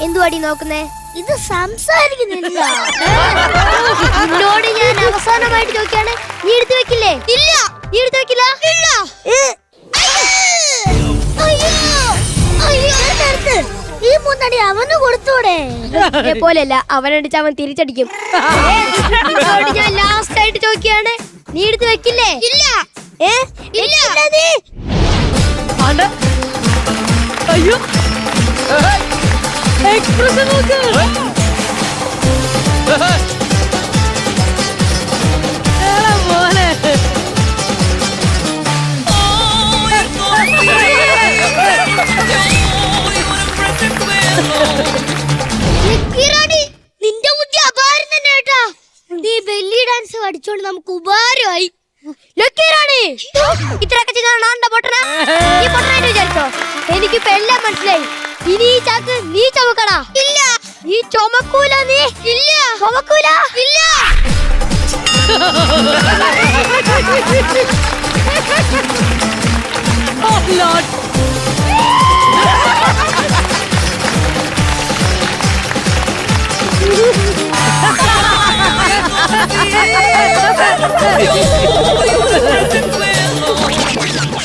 എന്തുവാടി നോക്കുന്നേ? ഇത് സംസാരിക്കുന്നില്ല. നിന്നോട് ഞാൻ അവസാനമായിട്ട് ചോദിക്കാണ്, നീ എടുത്തു വെക്കില്ലേ? ഇല്ല. നീ എടുത്തു വെക്കില്ല? ഇല്ല. ഈ മൂന്നടി അവന് കൊടുത്തൂടെ? പോലെയല്ല, അവനടിച്ച് അവൻ തിരിച്ചടിക്കും. നിന്നോട് ഞാൻ ലാസ്റ്റ് ആയിട്ട് ചോദിക്കാണ്, നീ എടുത്തു വെക്കില്ലേ? ഇല്ല. ഇല്ല. അയ്യോ എക്സ്പ്രഷൻ നോക്ക്. മോനെ നിന്റെ ബുദ്ധി അപാരം തന്നെ കേട്ടാ. നീ ബെല്ലി ഡാൻസ് പഠിച്ചോണ്ട് നമുക്ക് ഉപകാരമായി. ഇത്രയൊക്കെ വിചാരിച്ചോ? എനിക്കിപ്പോ എല്ലാം മനസ്സിലായി. ഇനി ഈ ചാക്ക് നീ ചുമക്കടാ. ഇല്ല. നീ ചുമക്കൂല. നീ ഇല്ല. ചുമക്കൂല. ഇല്ല. Oh Lord. Ha ha ha ha!